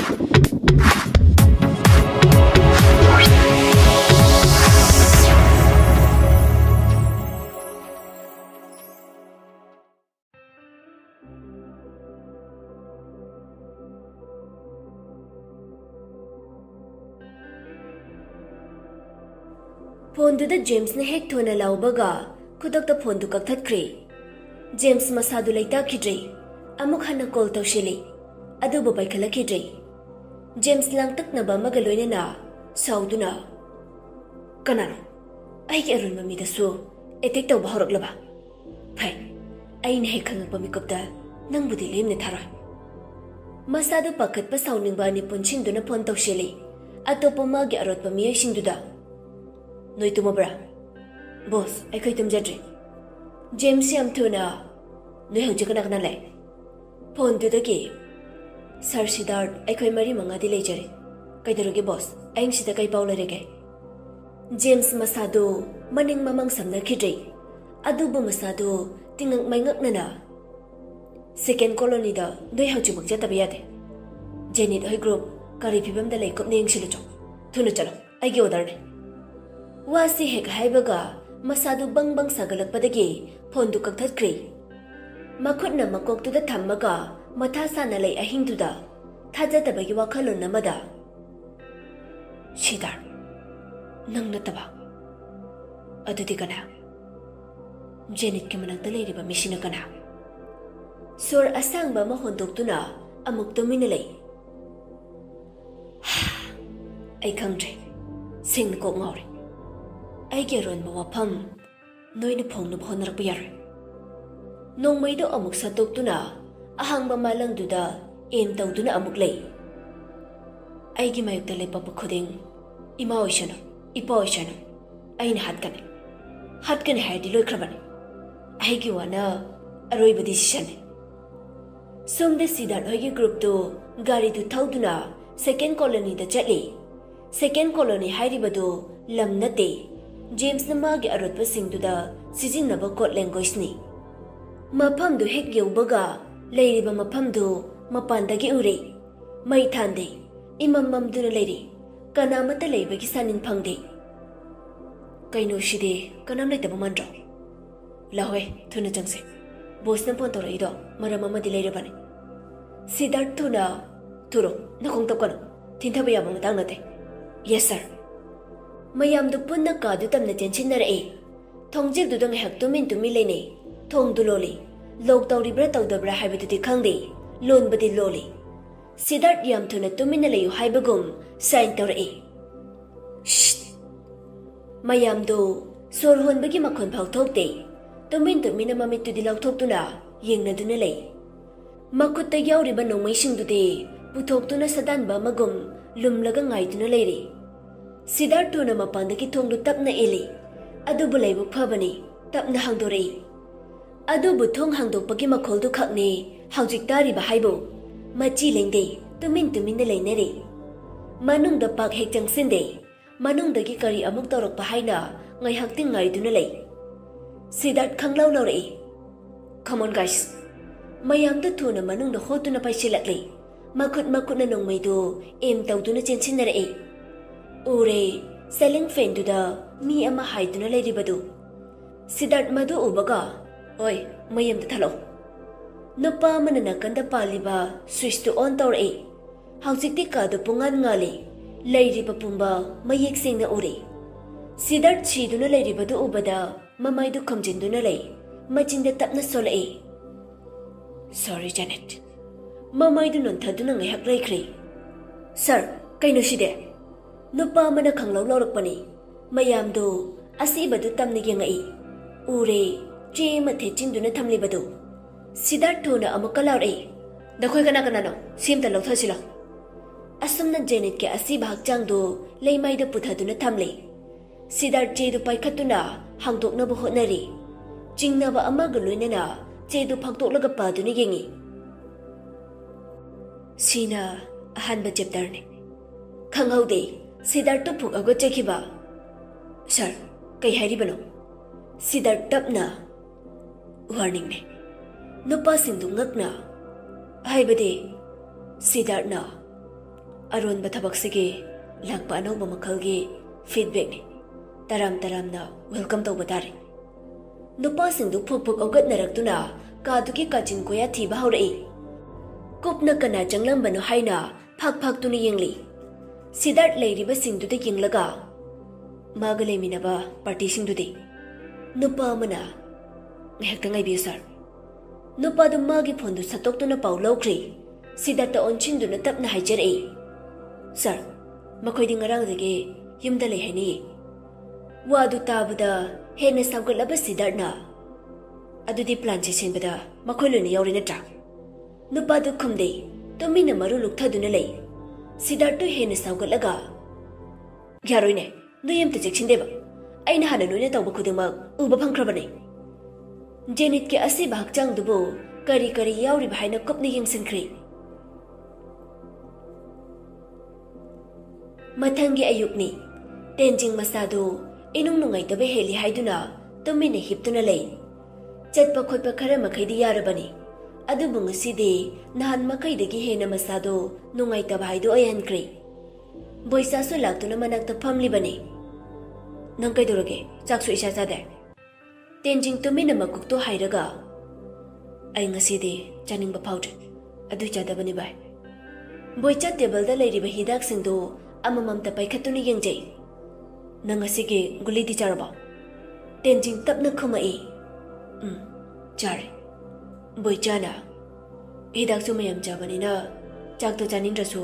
Phone-duda James-na hek thona laubaga, kudakta phone-du kakthakre. James masadu laitaki amuk hana call tawshili, adubu paikhalakidre. James langtaknaba magaloinana, sauduna. Kanano, aiki arun mamidasu, etik tawba horoglaba. Phai, aina hek khangakpamikopda, nang budi lemne tharoy. Masadu pakat pa sauningba ni punchinduna phone tawshili, atopo magi arot pamiyay singduda. Noi tumabra. Boss, ay ko'y tumjadri. James yam tuna. Noi hau jika nak nalay. Phone tu dagi. Sir Siddharth, ay ko'y mari mga dilay jari. Kay darugi boss, ayang sida kay Paula regay. James masado, maning mamang samna kidray. Adubo masado, tingang may ngak na. Second colony da, noi hau jumag jatabayate. Janet ay group, karipibam dalay kop na yung siluchok. Tuna chalo, ay giodar ne. Wasi hek haibaga, masadu bang sagalagpadagi, phone-du kakthakre. Makut na makoktuda thammaga, mathasa nalay ahingduda, thajatabagi wakhalon namada. Siddharth, nang nataba. Adudi kana. Janet ke managda layriba mishina kana. Sor asangba mahondoktuna, amuk tuminalay. Ay khangdre, sing ko ngawre. Ay geron mawapam, noy na phone na bhonarak bayar. Nong may do amuk satok tu na, ahang mamalang duda, taw tu na amuk lay. Ay gimayog talay papakuding, imaoy siya na, ipaoy siya na, ay nahat ka na. Hat ka na hay diloy kraban. Ay giwa na, aroy ba desisyon. Song da Siddharth hoy group to, gari tu thaw tu na, second colony da chatli. Second colony hay riba do, lam na te. James na magi arot pa singduda sijin na ba code language ni. Mapam do hek yawbaga, layri ba mapam do mapandagi uri. May thande, imamam do na layri, kanamata lay ba kisanin pangde. Kay no shide, kanam lay tabumandro. Lahoy, tuna jangse. Boss na punto ra ido, maramama di layri ba ni. Siddharth tuna, turo, nakong tap ka no, tintabayabang natang nate. Yes sir. Mayam du punna ka du tam na tension na rae. Thongjik du dang hak tumin tumilay ni. Thong du loli. Log taw ribra taw dabra haibatu di khangde. Lon badi loli. Siddharth yam tu na tumin na layo haibagum. Sign taw rae. Shh. Mayam du sor hon bagi makhon phau thok de. Tumin na mamit tu di law thok tu na. Yeng na du na lay. Makut ta yaw riba nong may sing du de. Puthok tu na sadan ba magum. Lumlaga ngay tu na lay ri. Siddharth na mapandaki thong du tap na ili. Adu bulay bu phabani, tap na hangdori. Adu bu thong hangdok pagi makhol du khakni, haujik dari ba haibo. Machi lengde, tumin na lay nere. Manung da pak hek jang sinde, manung da ki kari amuk torok pa haina, ngay hakting ngay du na lay. Siddharth khanglaw law rai. Come on guys. Mayam da thu na manung da hotu na pay silak lay. Makut na nong may du, taw du na chensin na rai. Ure, selling fan to the me ama hide na lady badu. Siddharth madu ubaga. Oi, mayam the thalo. No pa mananakan da paliba, switch to on tower A. Hausik di ka do pungan ngali. Lady papumba, mayik sing na uri. Siddharth chi do na lady badu ubada, mamay do kamjin do na lay. Machin da tap na sola A. Sorry, Janet. Mamay do nun thado na ngay haklay kri. Sir, kay no shide. Nupa mana khanglaw lawrak pani. Mayam do, asiba do tam ni ngai. Ure, che mathe chindu na thamli badu. Siddharth na amakalaw ai. Dakoy kana no, sim ta lawtha sila. Asum na Janet ke asiba hakjang do, laymay do putha do na thamli. Siddharth che do paikhat na, hangdok na buhot na ri. Jing na ba ama guloy na, che do phangtok laga pa do ni gengi. Sina, ahan ba chapter ni. Khanghaw de. Siddharth to phuk ago chekiba. Sir, kay haribano. Siddharth tap na. Warning ne. No passing do ngak na. Haibade. Siddharth na. अरोन बथबक्सिगे लाकपा अनौब मखलगी feedback ने तराम welcome तौब तारे नुपासिंदु फुक औगतनरक्तुना कादुगी काचिन कोया थीबा हौरई कुपना कना चंगलंबनो हाइना फाक येंगली सिदार्थ लेरिबा सिंगदुदे येंगलगा मागा लेमिनबा पार्टी सिंगदुदे नुपा मना ngehakta ngai bi sir nupa du magi phone du satok tu na pau lawkri sidatta onchin du na tap na haijar ei sir makhoi ding ngarang dege yumda lei hani wa du tabuda hena samgalaba sidarna adudi plan che senbada makhoi lone yauri na tra nupa du khumde to mina maru luktha du na lei sidartu hena samgalaga yaroi ne nu yemta jekshin deba aina hana noina tawba khudima uba phangkrabane Jenit के असी भागचांग दुबो करी करी यावरी भाईना कुपनी यंगसिनख्री मथंगी अयुकनी Tenzing मसादो इनुंग नुंगाइतबे heli हाइदुना तुमिने हिप्तुना लई चटपा खोटपा खरा मखैदी यारबनी अदुबु ngasiदे नहान मखैदगी हेना मसादो नुंगाइतबा हाइदो अयहनख्री बोइसासु लाक्तुना मनाक्ता फमलिबनी नंग कैदोरगे चाकसु इसा जादे तेंजिंग तुमिना मकुक्तो हाइरगा आई ngasiदे चानिंगबा फाउद्रे अदु चादबनी बाय बोइचा टेबल दा लेरिबा हिदाक सिंदो अमममता पाइखतुनी यंगजै नंग ngasiगे गुलिदि चारबा तेंजिंग तपना खुमाई चारे बोइचाना हिदाक सु मयम चाबनिना चाकतो चानिंद्रसु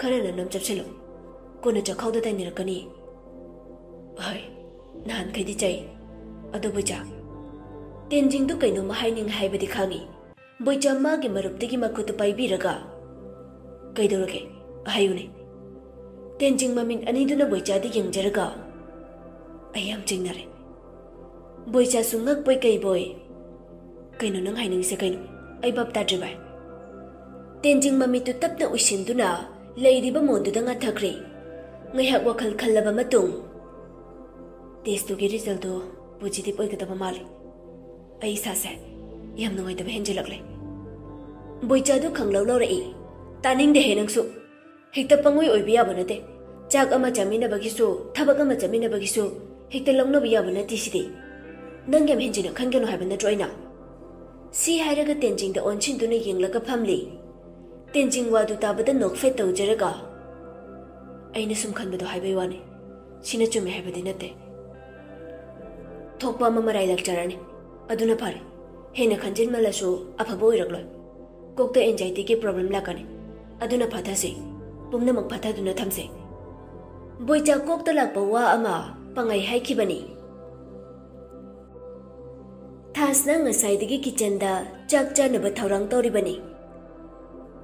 खरना नम चपसेलो कोना चखाउदा ताइनिरकनी हाय नान खैदि चाइ अदो बोइचा तेंजिंग दु कैनो महाइनिंग हाइबदि खांगी बोइचा मागे मरुपदगी मखुत पाइबिरगा कैदोरगे हायुने तेंजिंग ममिन अनिदुना बोइचादि यंगजरगा अयम चिंगनरे बोइचा सुंगक बोइ कै बोय कैनो नंग हाइनिंग से कैनो अइ बाप ताद्रे बाय तेंजिंग ममितु तपना उसिंदुना लेरिबा मोंदुदा ngathakre ngaiha wakal khallaba matung test to gi result do positive oigdaba mali ai sase yam ngai da henje lagle boicha du khanglau lo rei taning de henangsu hekta pangoi oibiya banate chak ama chamina bagisu thabak ama chamina bagisu hekta longno biya banati sidi nangem henje na khangeno habana troina si hairaga tenjing da onchin du na yenglaga phamli tenjing wa du tabada nokfe tawjeraga aina sum khanbado haibai wani sina chume haibadi nate थोपा मराई लक्चरने अदुना फारे हेना खंजिन मलसु अफबो इरगलोय Kokta anxiety के problem लाकने अदुना फाथासे पुंगनमक फाथादुना थमसे बोइचा Kokta Lakpa वा अमा पंगाई हाइखिबनी थासना ngसाइदगी किचनदा चाक चानब थौरांग तौरिबनी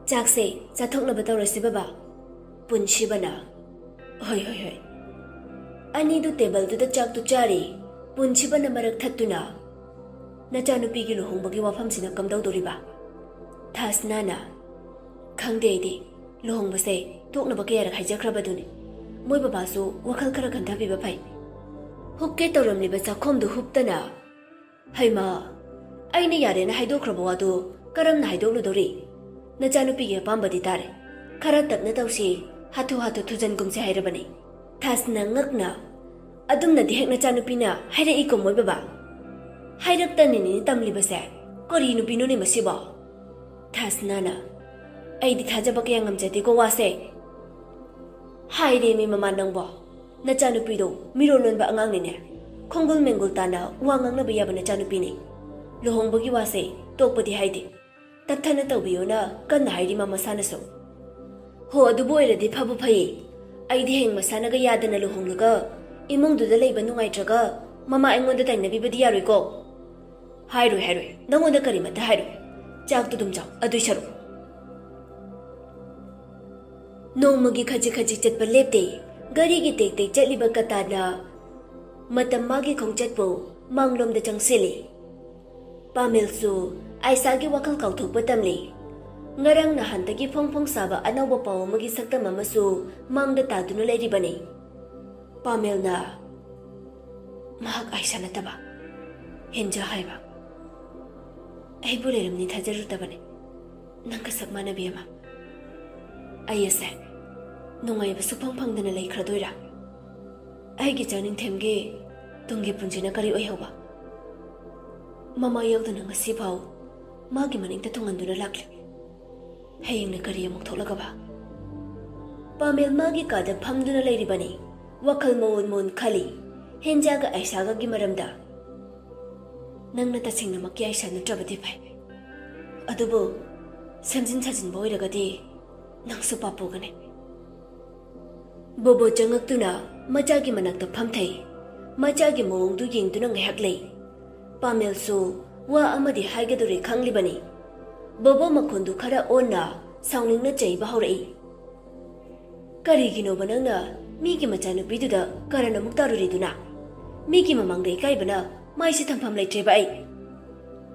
चाकसे चाथोकनब तौरसि बाबा पुनसिबना होय होय होय अनि दु टेबल दु चाक तु चारी पुनसिबना मरक थत्तुना नचानुपी की लुहोंबगी वाफमसिना कमदौदोरिबा थासनाना खंगदेदि लुहोंबसे तोकनब कयारक हाइजख्रबदुनि मोय बाबासु वखल खरा खंथाबिबा फै हुक्के तौरमलिबा चाखोमदु हुप्तना हैमा आइने यारेना हाइदोख्रब वादो करमना हाइदोलुदोरि नचानुपी की अपाम्बदि तारे खरा तपना तौसि हाथु हाथु थुजनगुमसे हाइरबनि थासना ngakna अदुमना दिहेक नचानुपीना हाइरे इको मोय बाबा हाइरक्तनिनि तमलिबसे करि नुपिनोने मसिबा थासनाना आइदि थाजबा कया ngamjati को वासे हाइरे मे ममा नंगबो नचानुपीदो मिरोलोनबा अंगांगनिने खोंगुल मेंगुल ताना वांगांगना बयाबा नचानुपीनि लुहोंबगी वासे तोपदि हाइदि तथना तौबियोना कन्ना हाइरि मा मसानसो हो अदुबो एरदि फबु फई आइदि हेंग मसानागा यादना लुहोंगगा इमुंगदुदा लेबा नुंगाइट्रगा ममा आइंगोंदा ताइनबिबदि यारोइको हाइरोय हाइरोय नंगोंदा करिमता हाइरोय चाकतु दुम चाव अदुइ सरो नोंमगी खजि खजि चटपा लेपते गरीगी टेक टेक चटलिबा कताना मतम मागी खोंगचटपो मांगलोमदा चंगसेले पामेलसु आइसागी वखल काउथोकपा तमले ngarang na hantagi phong saba anawba paw magi saktam amasu mangda taduna leiribani pamel na mahak aisa na taba henja haiba ai buleram ni thajaru tabane nangka sakmana biyama ayese ꯅꯨꯡꯉꯥꯏꯕ ꯁꯨꯐꯪ ꯐꯪꯗꯅ ꯂꯩꯈ꯭ꯔꯗꯣꯏꯔꯥ? ꯑꯩꯒꯤ ꯆꯥꯅꯤꯡꯊꯦꯝꯒꯤ ꯇꯨꯡꯒꯤ ꯄꯨꯟꯁꯤꯅ ꯀꯔꯤ ꯑꯣꯏꯍꯧꯕ? ꯃꯃꯥ ꯌꯥꯎꯗꯅ ꯉꯁꯤꯐꯥꯎ ꯃꯥꯒꯤ ꯃꯅꯤꯡꯇ ꯊꯨꯡꯍꯟꯗꯨꯅ ꯂꯥꯛꯂꯤ. ꯍꯌꯦꯡꯅ ꯀꯔꯤ ꯑꯃꯨꯛ ꯊꯣꯛꯂꯒꯕ? ꯄꯥꯃꯦꯜ ꯃꯥꯒꯤ ꯀꯥꯗ ꯐꯝꯗꯨꯅ ꯂꯩꯔꯤꯕꯅꯤ. ꯋꯥꯈꯜ ꯃꯑꯣꯟ ꯃꯑꯣꯟ ꯈꯜꯂꯤ ꯍꯦꯟꯖꯥꯒ ꯑꯥꯏꯁꯥꯒꯒꯤ ꯃꯔꯝꯗ. ꯅꯪꯅ ꯇꯁꯦꯡꯅꯃꯛꯀꯤ ꯑꯥꯏꯁꯥ ꯅꯠꯇ꯭ꯔꯕꯗꯤ ꯐꯩ. ꯑꯗꯨꯕꯨ ꯁꯦꯝꯖꯤꯟ ꯁꯥꯖꯤꯟꯕ ꯑꯣꯏꯔꯒꯗꯤ ꯅꯪꯁꯨ ꯄꯥꯄꯨꯒꯅꯤ. ꯕꯣꯕꯣ ꯆꯪꯉꯛꯇꯨꯅ ꯃꯆꯥꯒꯤ ꯃꯅꯥꯛꯇ ꯐꯝꯊꯩ. ꯃꯆꯥꯒꯤ ꯃꯑꯣꯡꯗꯨ ꯌꯦꯡꯗꯨꯅ ꯉꯥꯏꯍꯥꯛ ꯂꯩ. ꯄꯥꯃꯦꯜꯁꯨ ꯋꯥ ꯑꯃꯗꯤ ꯍꯥꯏꯒꯗꯧꯔꯦ ꯈꯪꯂꯤꯕꯅꯤ. ꯕꯣꯕꯣ ꯃꯈꯣꯟꯗꯨ ꯈꯔ ꯑꯣꯟꯅ ꯁꯥꯎꯅꯤꯡꯅ ꯆꯩꯕ ꯍꯧꯔꯛꯏ. ꯀꯔꯤꯒꯤꯅꯣꯕ ꯅꯪꯅ ꯃꯤꯒꯤ ꯃꯆꯥꯅꯨꯄꯤꯗꯨꯗ ꯀꯔꯟ ꯑꯃꯨꯛ ꯇꯥꯔꯨꯔꯤꯗꯨꯅ? ꯃꯤꯒꯤ ꯃꯃꯥꯡꯗ ꯏꯀꯥꯏꯕꯅ ꯃꯥꯏꯁꯦ ꯊꯝꯐꯝ ꯂꯩꯇ꯭ꯔꯦꯕ ꯑꯩ.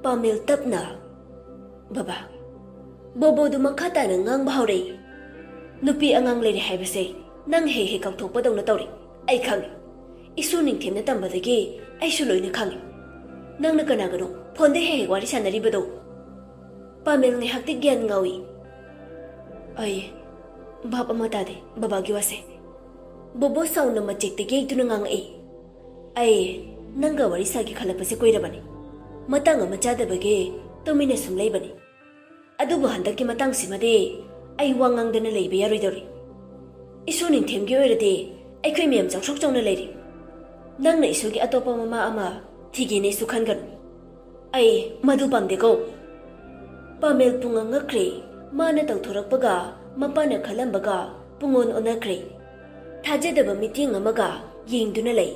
ꯄꯥꯃꯦꯜ ꯇꯞꯅ. ꯕꯕꯥ. ꯕꯣꯕꯣꯗꯨ ꯃꯈꯥ ꯇꯥꯅ ꯉꯥꯡꯕ ꯍꯧꯔꯛꯏ. ꯅꯨꯄꯤ ꯑꯉꯥꯡ ꯂꯩꯔꯦ ꯍꯥꯏꯕꯁꯦ ꯅꯪ ꯍꯦꯛ ꯍꯦꯛ ꯀꯥꯎꯊꯣꯛꯄꯗꯧꯅ ꯇꯧꯔꯤ. ꯑꯩ ꯈꯪꯉꯤ. ꯏꯁꯨ ꯅꯤꯡꯊꯦꯝꯅ ꯇꯝꯕꯗꯒꯤ ꯑꯩꯁꯨ ꯂꯣꯏꯅ ꯈꯪꯉꯤ. ꯅꯪꯅ ꯀꯅꯥꯒꯅꯣ ꯐꯣꯟꯗ ꯍꯦꯛ ꯍꯦꯛ ꯋꯥꯔꯤ ꯁꯥꯟꯅꯔꯤꯕꯗꯣ? ꯄꯥꯃꯦꯜ ꯉꯥꯏꯍꯥꯛꯇꯤ ꯒ꯭ꯌꯥꯟ ꯉꯥꯎꯏ. ꯑꯩ ꯚꯥꯞ ꯑꯃ ꯇꯥꯗꯦ ꯕꯕꯥꯒꯤ ꯋꯥꯁꯦ. ꯕꯣꯕꯣ ꯁꯥꯎꯅ ꯃꯆꯦꯛꯇ ꯌꯩꯗꯨꯅ ꯉꯥꯡꯉꯛꯏ. ꯑꯩ ꯅꯪꯒ ꯋꯥꯔꯤ ꯁꯥꯒꯦ ꯈꯜꯂꯛꯄꯁꯦ ꯀꯨꯏꯔꯕꯅꯤ. ꯃꯇꯥꯡ ꯑꯃ ꯆꯥꯗꯕꯒꯤ ꯇꯨꯃꯤꯟꯅ ꯁꯨꯝ ꯂꯩꯕꯅꯤ. ꯑꯗꯨꯕꯨ ꯍꯟꯗꯛꯀꯤ ꯃꯇꯥꯡꯁꯤꯃꯗꯤ ꯑꯩ ꯋꯥ ꯉꯥꯡꯗꯅ ꯂꯩꯕ ꯌꯥꯔꯣꯏꯗꯧꯔꯤ. ꯏꯁꯨ ꯅꯤꯡꯊꯦꯝꯒꯤ ꯑꯣꯏꯔꯗꯤ ꯑꯩꯈꯣꯏ ꯃꯌꯥꯝ ꯆꯥꯎꯊꯣꯛ ꯆꯥꯎꯅ ꯂꯩꯔꯤ. ꯅꯪꯅ ꯏꯁꯨꯒꯤ ꯑꯇꯣꯞꯄ ꯃꯃꯥ ꯑꯃ ꯊꯤꯒꯦꯅꯦꯁꯨ ꯈꯟꯒꯅꯨ. ꯑꯩ ꯃꯗꯨ ꯄꯥꯝꯗꯦꯀꯣ. ꯄꯥꯃꯦꯜ ꯄꯨꯡꯉ ꯉꯛꯈ꯭ꯔꯦ. ꯃꯥꯅ ꯇꯧꯊꯣꯔꯛꯄꯒ ꯃꯄꯥꯅ ꯈꯜꯂꯝꯕꯒ ꯄꯨꯡꯑꯣꯟ ꯑꯣꯟꯅꯈ꯭ꯔꯦ. ꯊꯥꯖꯗꯕ ꯃꯤꯠꯌꯦꯡ ꯑꯃꯒ ꯌꯦꯡꯗꯨꯅ ꯂꯩ.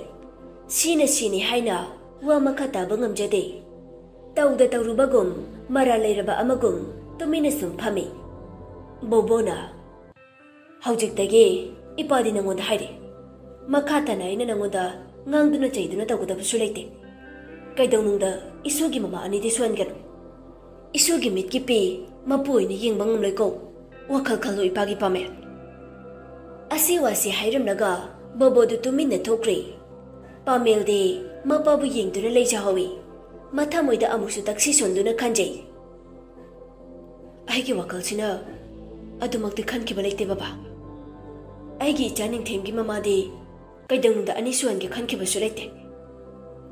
ꯁꯤꯅ ꯁꯤꯅꯤ ꯍꯥꯏꯅ ꯋꯥ ꯃꯈꯥ ꯇꯥꯕ ꯉꯝꯖꯗꯦ. ꯇꯧꯗ ꯇꯧꯔꯨꯕꯒꯨꯝ ꯃꯔꯥꯜ ꯂꯩꯔꯕ ꯑꯃꯒꯨꯝ ꯇꯨꯃꯤꯟꯅ ꯁꯨꯝ ꯐꯝꯃꯤ. ꯕꯣꯕꯣꯅ ꯍꯧꯖꯤꯛꯇꯒꯤ ꯏꯄꯥꯗꯤ ꯅꯪꯉꯣꯟꯗ ꯍꯥꯏꯔꯦ. ꯃꯈꯥ ꯇꯥꯅ ꯑꯩꯅ ꯅꯪꯉꯣꯟꯗ ꯉꯥꯡꯗꯨꯅ ꯆꯩꯗꯨꯅ ꯇꯧꯒꯗꯕꯁꯨ ꯂꯩꯇꯦ. ꯀꯩꯗꯧꯅꯨꯡꯗ ꯏꯁꯨꯒꯤ ꯃꯃꯥ ꯑꯅꯤꯗꯤ ꯁꯣꯟꯒꯅꯨ. ꯏꯁꯨꯒꯤ ꯃꯤꯠꯀꯤ ꯄꯤ ꯃꯄꯨ ꯑꯣꯏꯅ ꯌꯦꯡꯕ ꯉꯝꯂꯣꯏꯀꯣ. ꯋꯥꯈꯜ ꯈꯜꯂꯨ ꯏꯄꯥꯒꯤ ꯄꯥꯃꯦꯜ. ꯑꯁꯤ ꯋꯥꯁꯤ ꯍꯥꯏꯔꯝꯂꯒ ꯕꯣꯕꯣꯗꯨ ꯇꯨꯃꯤꯟꯅ ꯊꯣꯛꯈ꯭ꯔꯦ. ꯄꯥꯃꯦꯜꯗꯤ ꯃꯄꯥꯕꯨ ꯌꯦꯡꯗꯨꯅ ꯂꯩꯖꯍꯧꯏ. ꯃꯊꯃꯣꯏꯗ ꯑꯃꯨꯛꯁꯨ ꯇꯛꯁꯤ ꯁꯣꯟꯗꯨꯅ ꯈꯟꯖꯩ. ꯑꯩꯒꯤ ꯋꯥꯈꯜꯁꯤꯅ ꯑꯗꯨꯃꯛꯇꯤ ꯈꯟꯈꯤꯕ ꯂꯩꯇꯦ ꯕꯕꯥ. ꯑꯩꯒꯤ ꯏꯆꯥ ꯅꯤꯡꯊꯦꯝꯒꯤ ꯃꯃꯥꯗꯤ ꯀꯩꯗꯧꯅꯨꯡꯗ ꯑꯅꯤ ꯁꯨꯍꯟꯒꯦ ꯈꯟꯈꯤꯕꯁꯨ ꯂꯩꯇꯦ.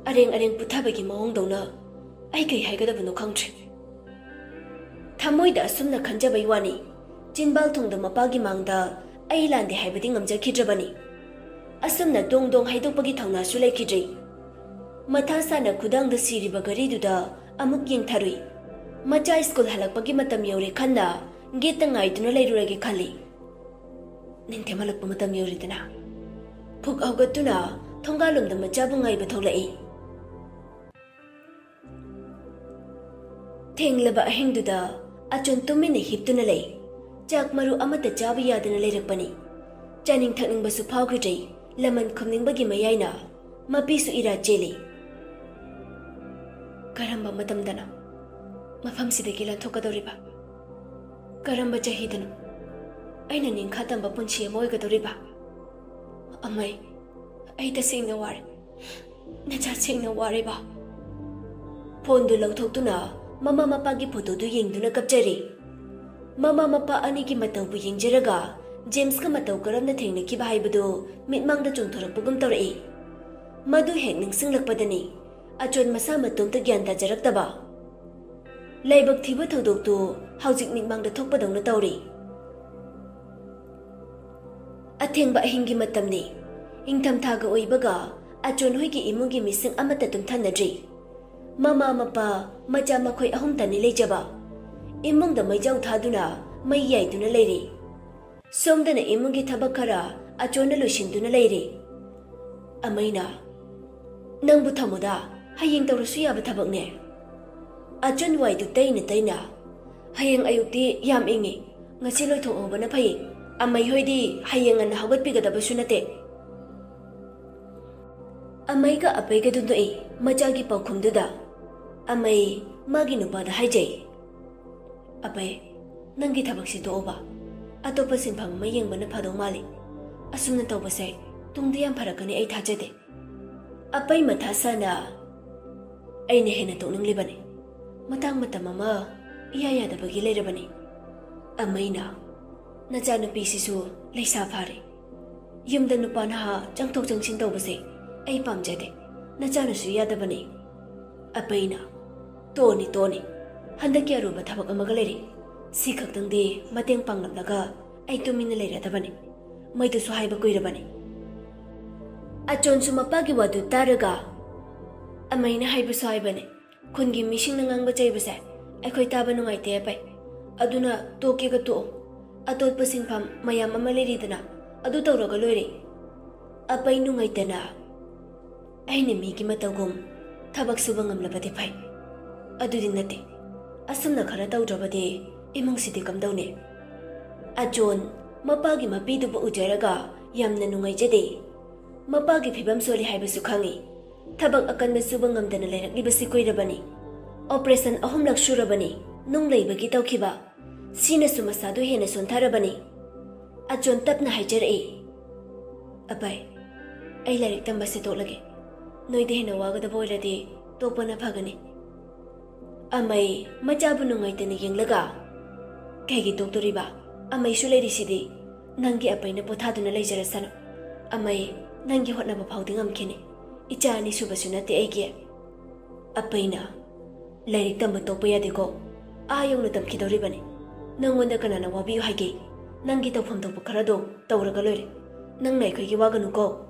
ꯑꯔꯦꯡ ꯑꯔꯦꯡ ꯄꯨꯊꯕꯒꯤ ꯃꯑꯣꯡꯗꯧꯅ ꯑꯩ ꯀꯩ ꯍꯥꯏꯒꯗꯕꯅꯣ ꯈꯪꯗ꯭ꯔꯦ. ꯊꯃꯣꯏꯗ ꯑꯁꯨꯝꯅ ꯈꯟꯖꯕꯩ ꯋꯥꯅꯤ. ꯆꯤꯟꯕꯥꯜ ꯊꯨꯡꯗ ꯃꯄꯥꯒꯤ ꯃꯥꯡꯗ ꯑꯩ ꯂꯥꯟꯗꯦ ꯍꯥꯏꯕꯗꯤ ꯉꯝꯖꯈꯤꯗ꯭ꯔꯕꯅꯤ. ꯑꯁꯨꯝꯅ ꯗꯣꯡ ꯗꯣꯡ ꯍꯥꯏꯗꯣꯛꯄꯒꯤ ꯊꯧꯅꯥꯁꯨ ꯂꯩꯈꯤꯗ꯭ꯔꯦ. ꯃꯊꯥ ꯁꯥꯅ ꯈꯨꯗꯥꯡꯗ ꯁꯤꯔꯤꯕ ꯒꯥꯔꯤꯗꯨꯗ ꯑꯃꯨꯛ ꯌꯦꯡꯊꯔꯨꯏ. ꯃꯆꯥ ꯁ꯭ꯀꯨꯜ ꯍꯜꯂꯛꯄꯒꯤ ꯃꯇꯝ ꯌꯧꯔꯦ ꯈꯟꯅ ꯒꯦꯠꯇ ꯉꯥꯏꯗꯨꯅ ꯂꯩꯔꯨꯔꯒꯦ ꯈꯜꯂꯤ. ꯅꯤꯡꯊꯦꯝ ꯍꯜꯂꯛꯄ ꯃꯇꯝ ꯌꯧꯔꯤꯗꯅ. ꯐꯨꯛ ꯍꯧꯒꯠꯇꯨꯅ ꯊꯣꯡꯒꯥꯜꯂꯣꯝꯗ ꯃꯆꯥꯕꯨ ꯉꯥꯏꯕ ꯊꯣꯛꯂꯛꯏ. ꯊꯦꯡꯂꯕ ꯑꯍꯤꯡꯗꯨꯗ ꯑꯆꯣꯟ ꯇꯨꯃꯤꯟꯅ ꯍꯤꯞꯇꯨꯅ ꯂꯩ. ꯆꯥꯛ ꯃꯔꯨ ꯑꯃꯠꯇ ꯆꯥꯕ ꯌꯥꯗꯅ ꯂꯩꯔꯛꯄꯅꯤ. ꯆꯥꯅꯤꯡ ꯊꯛꯅꯤꯡꯕꯁꯨ ꯐꯥꯎꯈꯤꯗ꯭ꯔꯦ. ꯂꯃꯟ ꯈꯨꯝꯅꯤꯡꯕꯒꯤ ꯃꯌꯥꯏꯅ ꯃꯄꯤꯁꯨ ꯏꯔꯥ ꯆꯦꯜꯂꯤ. ꯀꯔꯝꯕ ꯃꯇꯝꯗꯅ ꯃꯐꯝꯁꯤꯗꯒꯤ ꯂꯥꯟꯊꯣꯛꯀꯗꯧꯔꯤꯕ? ꯀꯔꯝꯕ ꯆꯍꯤꯗꯅꯣ ꯑꯩꯅ ꯅꯤꯡꯈꯥ ꯇꯝꯕ ꯄꯨꯟꯁꯤ ꯑꯃ ꯑꯣꯏꯒꯗꯧꯔꯤꯕ? ꯑꯃꯩ, ꯑꯩ ꯇꯁꯦꯡꯅ ꯋꯥꯔꯦ. ꯅꯆꯥꯁꯤꯡꯅ ꯋꯥꯔꯦꯕ. ꯐꯣꯟꯗꯨ ꯂꯧꯊꯣꯛꯇꯨꯅ ꯃꯃꯥ ꯃꯄꯥꯒꯤ ꯐꯣꯇꯣꯗꯨ ꯌꯦꯡꯗꯨꯅ ꯀꯞꯆꯔꯤ. ꯃꯃꯥ ꯃꯄꯥ ꯑꯅꯤꯒꯤ ꯃꯇꯧꯕꯨ ꯌꯦꯡꯖꯔꯒ ꯖꯦꯝꯁꯀ ꯃꯇꯧ ꯀꯔꯝꯅ ꯊꯦꯡꯅꯈꯤꯕ ꯍꯥꯏꯕꯗꯨ ꯃꯤꯠꯃꯥꯡꯗ ꯆꯣꯡꯊꯣꯔꯛꯄꯒꯨꯝ ꯇꯧꯔꯛꯏ. ꯃꯗꯨ ꯍꯦꯛ ꯅꯤꯡꯁꯤꯡꯂꯛꯄꯗꯅꯤ ꯑꯆꯣꯟ ꯃꯁꯥ ꯃꯇꯣꯝꯇ ꯒ꯭ꯌꯥꯟ ꯇꯥꯖꯔꯛꯇꯕ. ꯂꯥꯏꯕꯛ ꯊꯤꯕ ꯊꯧꯗꯣꯛꯇꯨ ꯍꯧꯖꯤꯛ ꯃꯤꯠꯃꯥꯡꯗ ꯊꯣꯛꯄꯗꯧꯅ ꯇꯧꯔꯤ. ꯑꯊꯦꯡꯕ ꯑꯍꯤꯡꯒꯤ ꯃꯇꯝꯅꯤ. ꯏꯪꯊꯝꯊꯥꯒ ꯑꯣꯏꯕꯒ ꯑꯆꯣꯟ ꯍꯣꯏꯒꯤ ꯏꯃꯨꯡꯒꯤ ꯃꯤꯁꯤꯡ ꯑꯃꯠꯇ ꯇꯨꯝꯊꯅꯗ꯭ꯔꯤ. ꯃꯃꯥ ꯃꯄꯥ ꯃꯆꯥ ꯃꯈꯣꯏ ꯑꯍꯨꯝꯇꯅꯤ ꯂꯩꯖꯕ. ꯏꯃꯨꯡꯗ ꯃꯩꯖꯥꯎ ꯊꯥꯗꯨꯅ ꯃꯩ ꯌꯥꯏꯗꯨꯅ ꯂꯩꯔꯤ. ꯁꯣꯝꯗꯅ ꯏꯃꯨꯡꯒꯤ ꯊꯕꯛ ꯈꯔ ꯑꯆꯣꯟꯅ ꯂꯣꯏꯁꯤꯟꯗꯨꯅ ꯂꯩꯔꯤ. ꯑꯃꯩꯅ, ꯅꯪꯕꯨ ꯊꯝꯃꯣꯗ, ꯍꯌꯦꯡ ꯇꯧꯔꯁꯨ ꯌꯥꯕ ꯊꯕꯛꯅꯦ. ꯑꯆꯣꯟ ꯋꯥꯏꯗꯨ ꯇꯩꯅ ꯇꯩꯅ, ꯍꯌꯦꯡ ꯑꯌꯨꯛꯇꯤ ꯌꯥꯝ ꯏꯪꯉꯤ. ꯉꯁꯤ ꯂꯣꯏꯊꯣꯛꯍꯧꯕꯅ ꯐꯩ. ꯑꯃꯩ ꯍꯣꯏꯗꯤ ꯍꯌꯦꯡ ꯉꯟꯅ ꯍꯧꯒꯠꯄꯤꯒꯗꯕꯁꯨ ꯅꯠꯇꯦ. ꯑꯃꯩꯒ ꯑꯄꯩꯒꯗꯨ ꯅꯣꯛꯏ ꯃꯆꯥꯒꯤ ꯄꯥꯎꯈꯨꯝꯗꯨꯗ. ꯑꯃꯩ ꯃꯥꯒꯤ ꯅꯨꯄꯥꯗ ꯍꯥꯏꯖꯩ. ꯑꯄꯩ, ꯅꯪꯒꯤ ꯊꯕꯛꯁꯤ ꯇꯣꯛꯑꯣꯕ. ꯑꯇꯣꯞꯄ ꯁꯤꯟꯐꯝ ꯑꯃ ꯌꯦꯡꯕꯅ ꯐꯗꯧ ꯃꯥꯜꯂꯤ. ꯑꯁꯨꯝꯅ ꯇꯧꯕꯁꯦ ꯇꯨꯡꯗ ꯌꯥꯝ ꯐꯔꯛꯀꯅꯤ ꯑꯩ ꯊꯥꯖꯗꯦ. ꯑꯄꯩ ꯃꯊꯥ ꯁꯥꯅ, ꯑꯩꯅ ꯍꯦꯟꯅ ꯇꯣꯛꯅꯤꯡꯂꯤꯕꯅꯤ. ꯃꯇꯥꯡ ꯃꯇꯝ ꯑꯃ ꯏꯌꯥ ꯌꯥꯗꯕꯒꯤ ꯂꯩꯔꯕꯅꯤ. ꯑꯃꯩꯅ, Nachanupishisu leisa phare. Yumda nupa naha changthok changsin tawbase ai pamjade. Nachanasu yadabani. Apaina toni handaki aruba thabak amaga leri. Si khaktangdi mateng panglamlaga ai tumina leiradabani. Maidusu haiba kuirabani. Achonsu mapagi wadu taraga amaina haibusu haibani. Kungi mishing nangangba chaibase aikhoi taba nungaite apai. Aduna toke ga to atotpa singpham mayam ama leridana adu tawraga loire. Apai nungaitana aine migi matagum thabak suba ngamlabadi phai. Adudi nate asumna khara tawdrabadi imungsidi kamdawne. Ajon mapagi mapiduba ujaraga yamna nungaijade. Mapagi phibam soli haibasu khangi. Thabak akanba suba ngamdana leirakibasi koirabani. Operation ahumlak surabani nung leibagi tawkhiba. Sina sumasadu hena sontharabani. Ajon tapna haijarai. Apai ai lairik tamba se toklage. Noide hena wagada boilade topana phagani. Amai machabu nungaitani yenglaga kaigi doktoriba amai suleri sidi nangi apaina pothaduna leijarasana. Amai nangi hotnaba phawdi ngamkhini. Icha ani subasu nate aigi. Apaina lairik tamba tokpa yadeko ayongna tamkhidoribani. Nangonda kanana wabiyu haige. Nangi tawpham tokpa kharado tawraga loire. Nangna aikhoigi waganuko.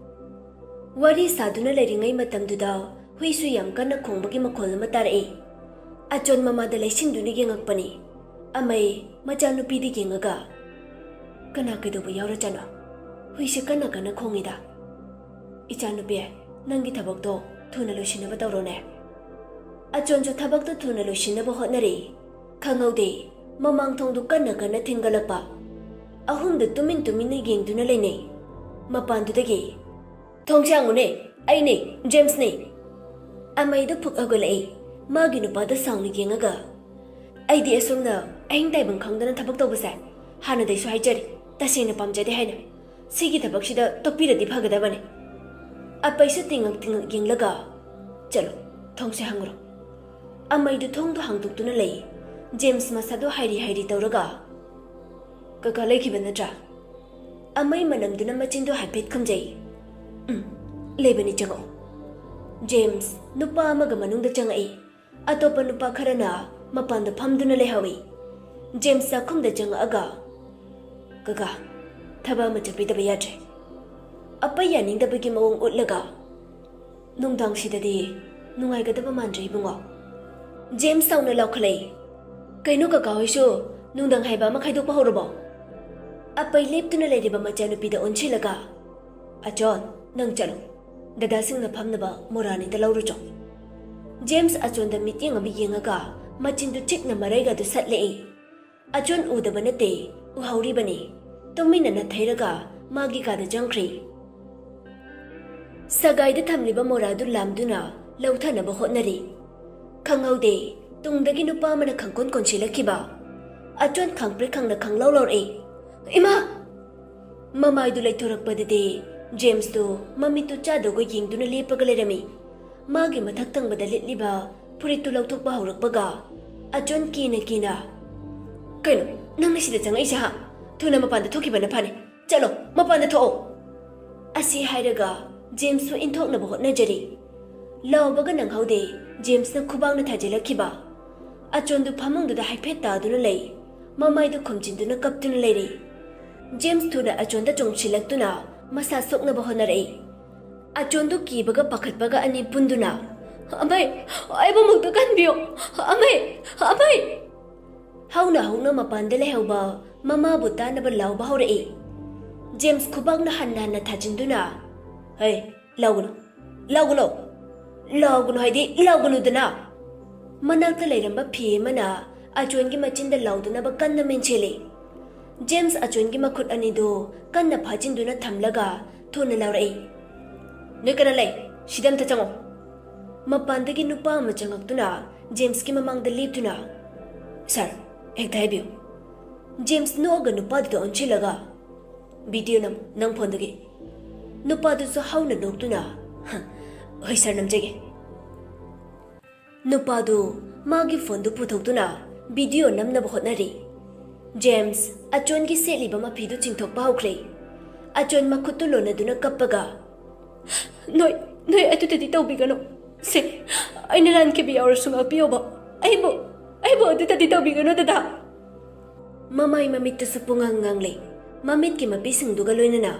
Wari saduna leiringai matamduda huisu yam kana khongbagi makhol ama tarai. Achon mamada laisinduni yengakpani. Amai machanupidi yengaga kana kaidoba yaurachana. Huisi kana khongida. Ichanupi nangi thabakto thuna loisinaba tawrone. Achonjo thabakto thuna loisinaba hotnari. Khangaude mamang thongdu kana thingalakpa. Ahumdu tumin yengduna leine. Mapandudagi Thongchangune aine James ne. Amaidu phuk agolai. Magi nupada sangni yengaga. Aidi asumna aing daibang khangdana thabak tawbase hana daisu haijari tasena pamjade haina. Sigi thabaksida tokpiradi phagadabani. Apaisu tingak yenglaga chalo thongse hangro. Amaidu thongdu hangduktuna lei. James masadu hairi tawraga kaka laikhiba natra. Amai manamduna machindu haipet khamjai. Lebani chango. James nupa amaga manungda changai. Atopa nupa kharana mapanda phamduna lehawi. James sakhumda changaga kaka thaba machapidaba yatre. Apai yaningdabagi mawong utlaga nungdang sidadi nungaigadaba mandre ibungo. James sauna laukhalai. Kaino kaka hoisu nungdang haiba makhaidokpa horabo. Apai leptuna leiriba machanupida onchilaga Achon nang chalo dada singna phamnaba morani da laurucho. James achon da meeting abi yengaga machindu chikna maraiga du satlei. Achon udaba nate uhauri bani tumina na thairaga magi ka da jangkhri. Sagai da thamliba moradu lamduna lauthana ba hotnari. Khangaude tungdagi nupa mana khangkon konchilakiba. Achon khangpre khangna khanglau lorei. Ima mamai du laithorakpadade James do mami to chadogo yingduna lepaga lerami. Magi mathak tangbada litliba puritu lauthokpa haurakpaga. Achon kina kaino nangna sida changai sa thuna mapanda thokibana phane. Chalo mapanda tho. Asi hairaga James so inthokna ba hotnajari. Lawbaga nanghaude James na khubangna thajelakhiba. Achon du phamangdu da haiphet taduna lei. Mamai du khumjinduna kaptuna leiri. James thuna achon da chongchilaktuna masa sokna ba honarei. Achon du kibaga pakhatbaga ani punduna. Amai aiba mukta kanbiyo. Amai hauna mapanda lehauba mama butana ba lawba haurei. James khubangna hanna thajinduna. Hey lawguno haidi lawguno dana. Manakta leiramba phi mana achon gi machinda lawduna ba kanna menchele. James achongi makhut anido kanna phajinduna thamlaga thona laurai. Nekana lei sidam ta chango. Mapandagi nupa ma changaktuna James ki mamangda leptuna. Sir, ekta habiyo. James noga nupa du onchilaga. Video nang phondagi. Nupa du so hauna noktuna. Hoi sir namjege. Nupa du magi phone du puthoktuna video namna ba hotnari. James achon gi setliba mafidu chingthokpa hokre. Achon makhutu lonaduna kappaga. Noi atutadi tawbigano. Se aina ran ke bi awrsunga pioba. Aibo atutadi tawbigano dada. Mamai mamit su pungangang le. Mamit ki mapisingduga loinana.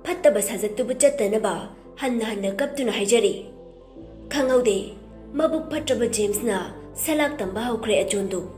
Fattaba sajattubu chattanaba hanna kaptuna haijari. Khangaude mabuk fatraba James na salak tamba hokre achondu.